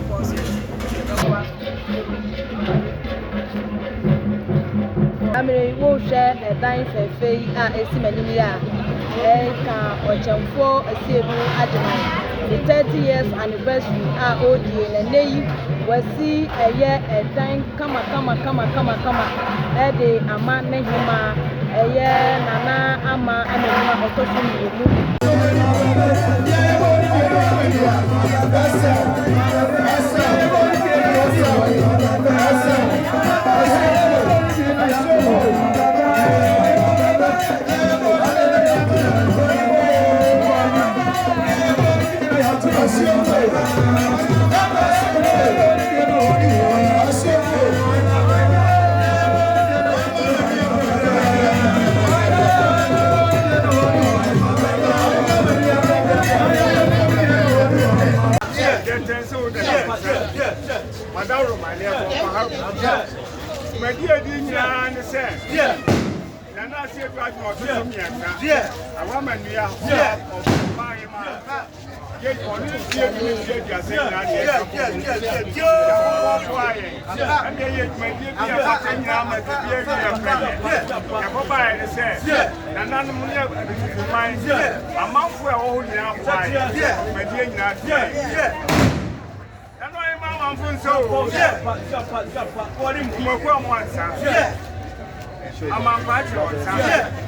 boss. I mean, we'll share a dime for Fay, Esimelia, Achemfour Asiedu Agyeman the 30 years anniversary OD and they was see a year a time kama the Ohemaa a year Nana Amanua My dear Dina said, yeah, and I see a graduate from yeah, a woman, yeah, my get on it, yeah, I'm from so what in one son. I'm a bachelor.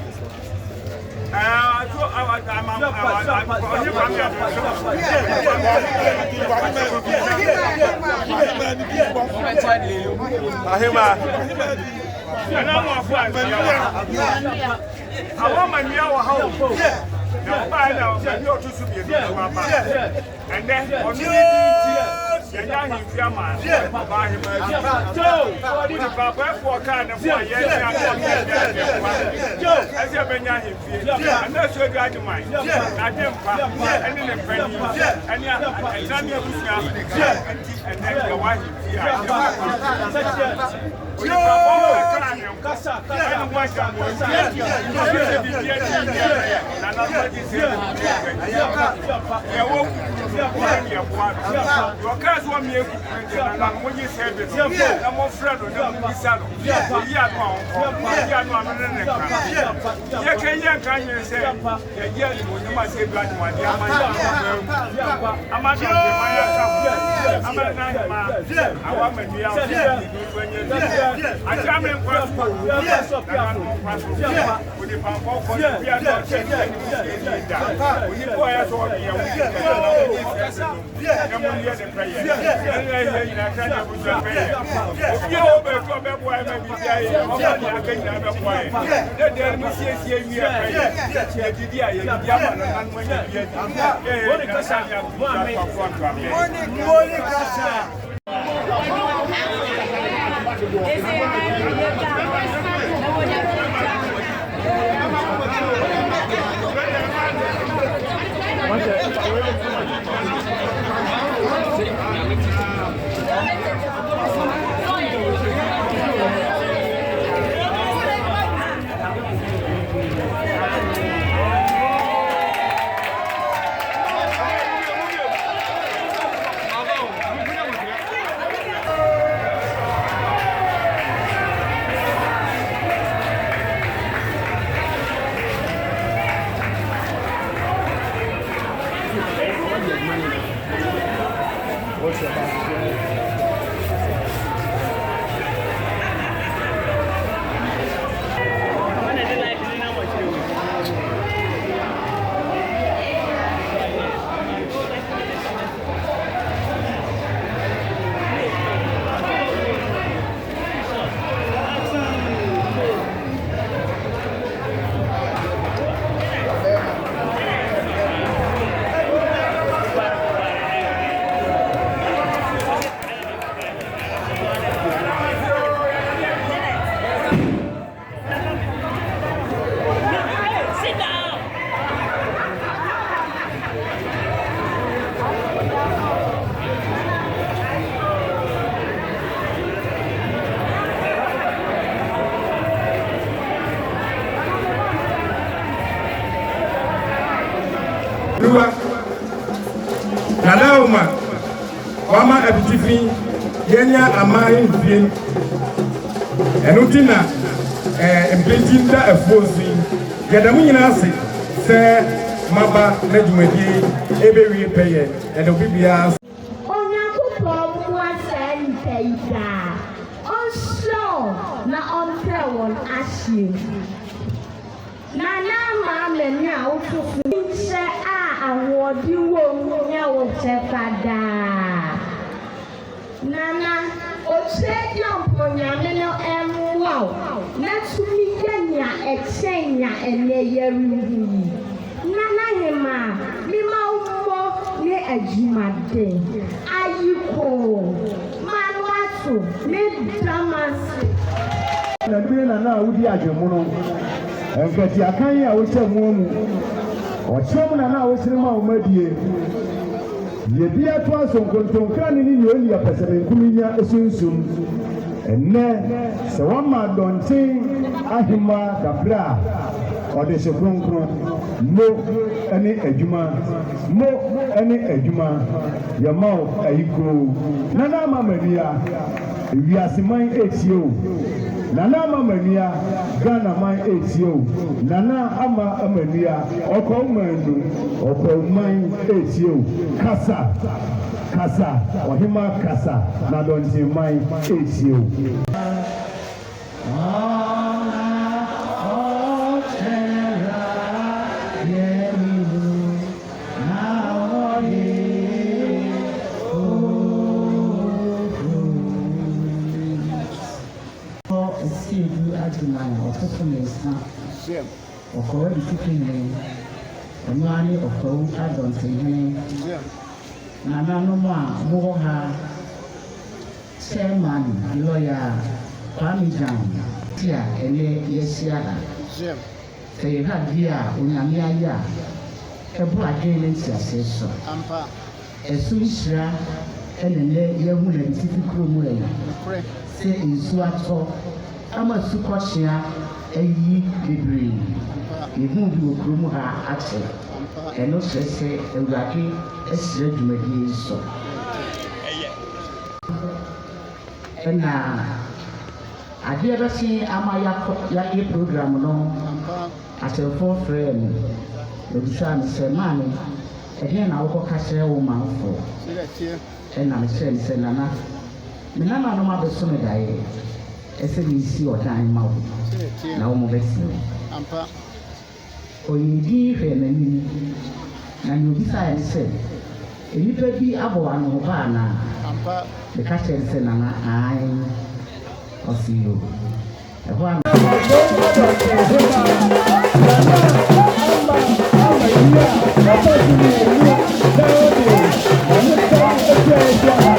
wama Abetifi yenya amai mfie enutina imprintinda efosi yadamu nyina se se maba na dwumadi ebewie peye edo bibia na ontre won ahye nana ma me nya ofufu nche a awodi wo nya wo chefada nana oche yamponyame no emwa na tumi nya echenya eneyeru nana hema mima umo ne ajumade ayiko manwato me damasi na dure na na wudi adwemono enkati akan ya wo chamu mu o chamu na na wo sirima o madie ye bia to asonkontonkra ni ni oni apasebe nkuminya esunsum enne se wama dontin ahima dabra o de se kronkron mo ene adwuma mo ene adwuma yamao ayiko nana mamania wiasiman etio nana amania Ghana man etio nana ama amania okomanu okoman etio kasa Ohema kasa na donti man etio Asiedu Agyeman III. Abetifi Ohemaa Okowo Adontenhene. Nananom a mo ha chairman lawyer Kwame Tia ene yesia ha. Say ha dia onyame aya. Ebu adwene ntiase so. Ampa. Esu nhira enene yehu na Abetifi kromu eyi. Se isu ato ama sukochia eyi bebre ehu bi okromu ha ate eno sese ewurade esire dwumadi so ena ade besi ama ya program no Achemfour friend obisa se mani ede na wo ka kire wo manfo ena me se nana minama no ma beso me dae ese ni si otan ma wo na wo mo besi ampa oyidi hwe na ni na ni obi sa ese enipa bi abo ano ba na ampa be ka kire se nana ai osiro e ho an Yeah.